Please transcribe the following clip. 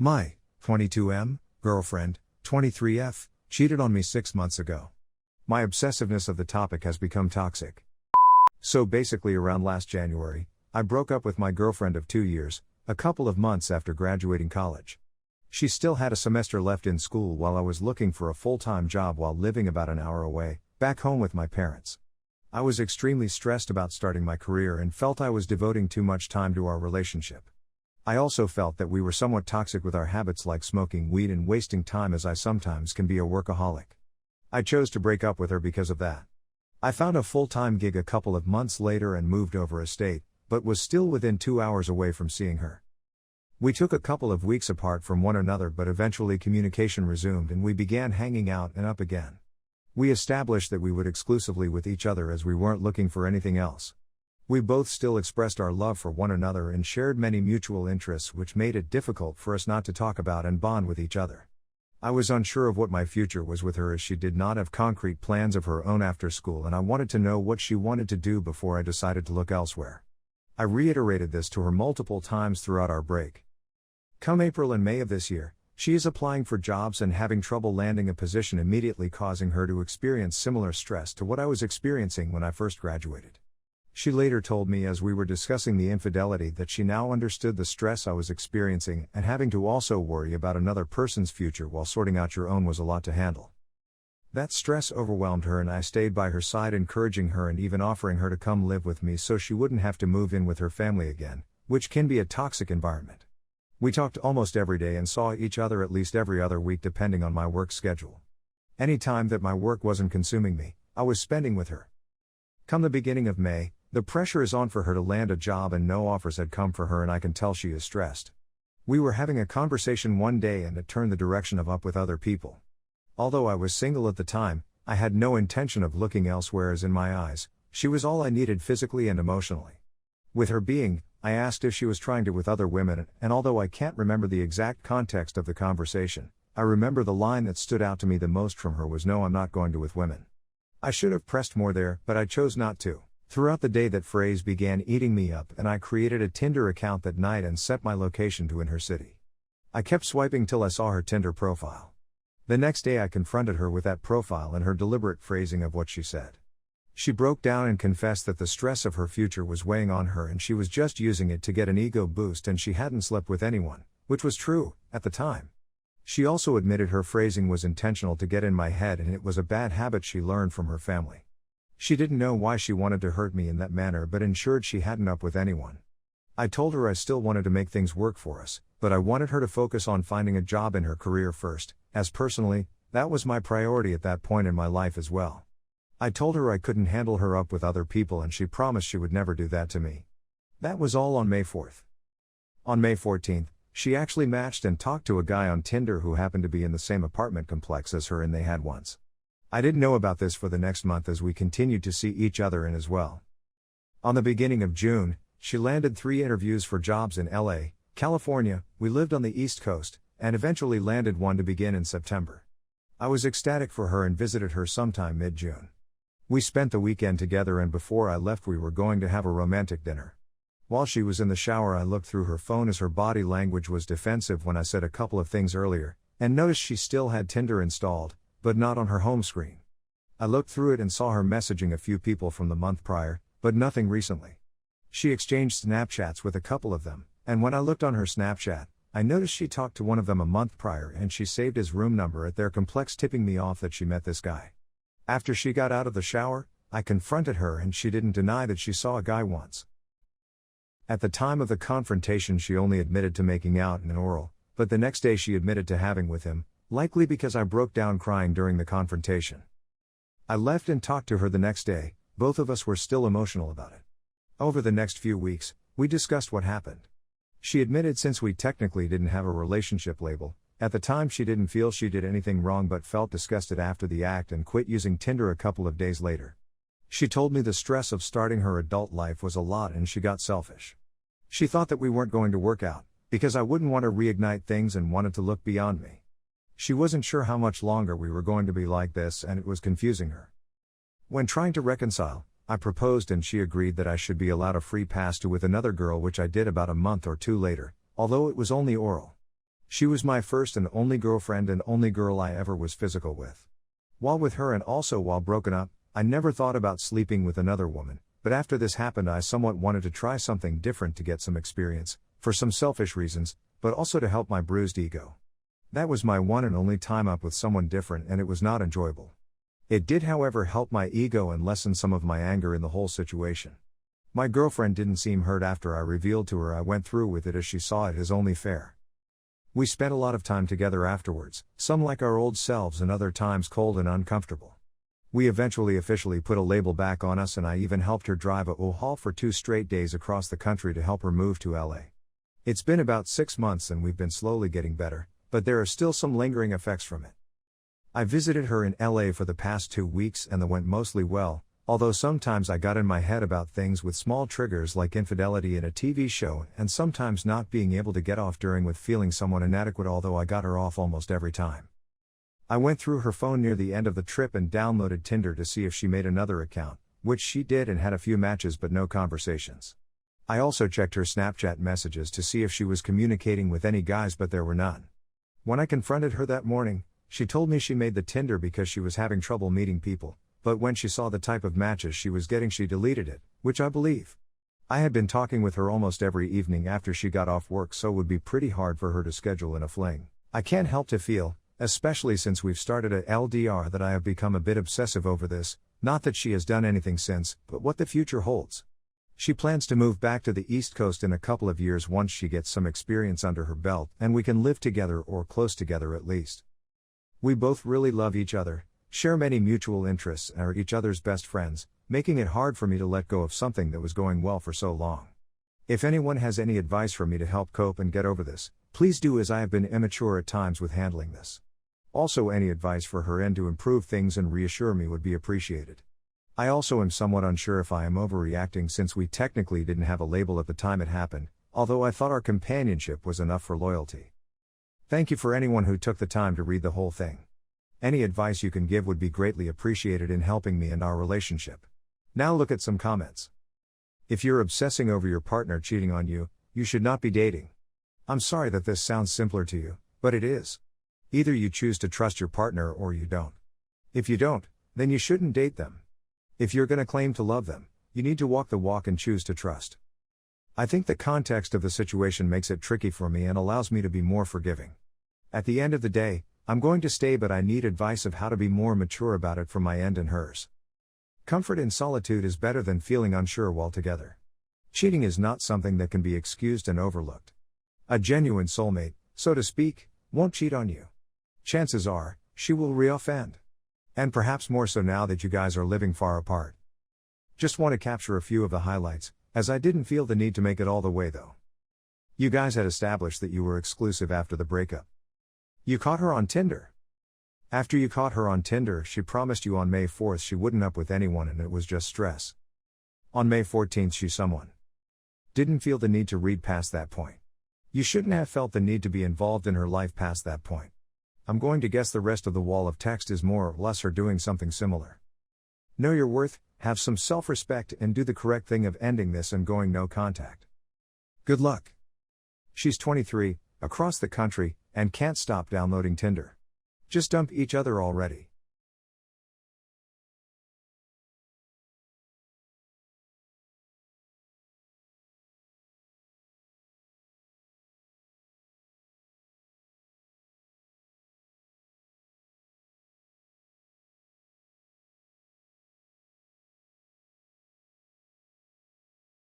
My 22M girlfriend, 23F, cheated on me 6 months ago. My obsessiveness of the topic has become toxic. So basically, around last January, I broke up with my girlfriend of 2 years, a couple of months after graduating college. She still had a semester left in school while I was looking for a full-time job while living about an hour away, back home with my parents. I was extremely stressed about starting my career and felt I was devoting too much time to our relationship. I also felt that we were somewhat toxic with our habits like smoking weed and wasting time, as I sometimes can be a workaholic. I chose to break up with her because of that. I found a full-time gig a couple of months later and moved over a state, but was still within 2 hours away from seeing her. We took a couple of weeks apart from one another, but eventually communication resumed and we began hanging out and up again. We established that we would exclusively with each other as we weren't looking for anything else. We both still expressed our love for one another and shared many mutual interests, which made it difficult for us not to talk about and bond with each other. I was unsure of what my future was with her, as she did not have concrete plans of her own after school, and I wanted to know what she wanted to do before I decided to look elsewhere. I reiterated this to her multiple times throughout our break. Come April and May of this year, she is applying for jobs and having trouble landing a position, immediately causing her to experience similar stress to what I was experiencing when I first graduated. She later told me as we were discussing the infidelity that she now understood the stress I was experiencing, and having to also worry about another person's future while sorting out your own was a lot to handle. That stress overwhelmed her, and I stayed by her side, encouraging her and even offering her to come live with me so she wouldn't have to move in with her family again, which can be a toxic environment. We talked almost every day and saw each other at least every other week depending on my work schedule. Any time that my work wasn't consuming me, I was spending with her. Come the beginning of May, the pressure is on for her to land a job and no offers had come for her, and I can tell she is stressed. We were having a conversation one day and it turned the direction of up with other people. Although I was single at the time, I had no intention of looking elsewhere, as in my eyes, she was all I needed physically and emotionally. With her being, I asked if she was trying to with other women, and although I can't remember the exact context of the conversation, I remember the line that stood out to me the most from her was, "No, I'm not going to with women." I should have pressed more there, but I chose not to. Throughout the day that phrase began eating me up, and I created a Tinder account that night and set my location to in her city. I kept swiping till I saw her Tinder profile. The next day I confronted her with that profile and her deliberate phrasing of what she said. She broke down and confessed that the stress of her future was weighing on her and she was just using it to get an ego boost, and she hadn't slept with anyone, which was true, at the time. She also admitted her phrasing was intentional to get in my head, and it was a bad habit she learned from her family. She didn't know why she wanted to hurt me in that manner, but ensured she hadn't up with anyone. I told her I still wanted to make things work for us, but I wanted her to focus on finding a job in her career first, as personally, that was my priority at that point in my life as well. I told her I couldn't handle her up with other people, and she promised she would never do that to me. That was all on May 4th. On May 14th, she actually matched and talked to a guy on Tinder who happened to be in the same apartment complex as her, and they had once. I didn't know about this for the next month as we continued to see each other in as well. On the beginning of June, she landed 3 interviews for jobs in LA, California. We lived on the East Coast, and eventually landed one to begin in September. I was ecstatic for her and visited her sometime mid-June. We spent the weekend together, and before I left we were going to have a romantic dinner. While she was in the shower, I looked through her phone as her body language was defensive when I said a couple of things earlier, and noticed she still had Tinder installed, but not on her home screen. I looked through it and saw her messaging a few people from the month prior, but nothing recently. She exchanged Snapchats with a couple of them, and when I looked on her Snapchat, I noticed she talked to one of them a month prior and she saved his room number at their complex, tipping me off that she met this guy. After she got out of the shower, I confronted her and she didn't deny that she saw a guy once. At the time of the confrontation she only admitted to making out in an oral, but the next day she admitted to having with him, likely because I broke down crying during the confrontation. I left and talked to her the next day. Both of us were still emotional about it. Over the next few weeks, we discussed what happened. She admitted since we technically didn't have a relationship label, at the time she didn't feel she did anything wrong but felt disgusted after the act and quit using Tinder a couple of days later. She told me the stress of starting her adult life was a lot and she got selfish. She thought that we weren't going to work out, because I wouldn't want to reignite things and wanted to look beyond me. She wasn't sure how much longer we were going to be like this, and it was confusing her. When trying to reconcile, I proposed and she agreed that I should be allowed a free pass to with another girl, which I did about a month or 2 later, although it was only oral. She was my first and only girlfriend and only girl I ever was physical with. While with her and also while broken up, I never thought about sleeping with another woman, but after this happened I somewhat wanted to try something different to get some experience, for some selfish reasons, but also to help my bruised ego. That was my one and only time up with someone different and it was not enjoyable. It did however help my ego and lessen some of my anger in the whole situation. My girlfriend didn't seem hurt after I revealed to her I went through with it as she saw it as only fair. We spent a lot of time together afterwards, some like our old selves and other times cold and uncomfortable. We eventually officially put a label back on us and I even helped her drive a U-Haul for 2 straight days across the country to help her move to LA. It's been about 6 months and we've been slowly getting better, but there are still some lingering effects from it. I visited her in LA for the past 2 weeks and that went mostly well, although sometimes I got in my head about things with small triggers like infidelity in a TV show and sometimes not being able to get off during with feeling somewhat inadequate, although I got her off almost every time. I went through her phone near the end of the trip and downloaded Tinder to see if she made another account, which she did and had a few matches but no conversations. I also checked her Snapchat messages to see if she was communicating with any guys but there were none. When I confronted her that morning, she told me she made the Tinder because she was having trouble meeting people, but when she saw the type of matches she was getting she deleted it, which I believe. I had been talking with her almost every evening after she got off work, so it would be pretty hard for her to schedule in a fling. I can't help to feel, especially since we've started a LDR, that I have become a bit obsessive over this, not that she has done anything since, but what the future holds. She plans to move back to the East Coast in a couple of years once she gets some experience under her belt and we can live together or close together at least. We both really love each other, share many mutual interests and are each other's best friends, making it hard for me to let go of something that was going well for so long. If anyone has any advice for me to help cope and get over this, please do, as I have been immature at times with handling this. Also, any advice for her end to improve things and reassure me would be appreciated. I also am somewhat unsure if I am overreacting since we technically didn't have a label at the time it happened, although I thought our companionship was enough for loyalty. Thank you for anyone who took the time to read the whole thing. Any advice you can give would be greatly appreciated in helping me and our relationship. Now look at some comments. If you're obsessing over your partner cheating on you, you should not be dating. I'm sorry that this sounds simpler to you, but it is. Either you choose to trust your partner or you don't. If you don't, then you shouldn't date them. If you're gonna claim to love them, you need to walk the walk and choose to trust. I think the context of the situation makes it tricky for me and allows me to be more forgiving. At the end of the day, I'm going to stay, but I need advice of how to be more mature about it from my end and hers. Comfort in solitude is better than feeling unsure while together. Cheating is not something that can be excused and overlooked. A genuine soulmate, so to speak, won't cheat on you. Chances are, she will reoffend. And perhaps more so now that you guys are living far apart. Just want to capture a few of the highlights, as I didn't feel the need to make it all the way though. You guys had established that you were exclusive after the breakup. You caught her on Tinder. After you caught her on Tinder, she promised you on May 4th she wouldn't up with anyone and it was just stress. On May 14th she someone. Didn't feel the need to read past that point. You shouldn't have felt the need to be involved in her life past that point. I'm going to guess the rest of the wall of text is more or less her doing something similar. Know your worth, have some self-respect and do the correct thing of ending this and going no contact. Good luck. She's 23, across the country, and can't stop downloading Tinder. Just dump each other already.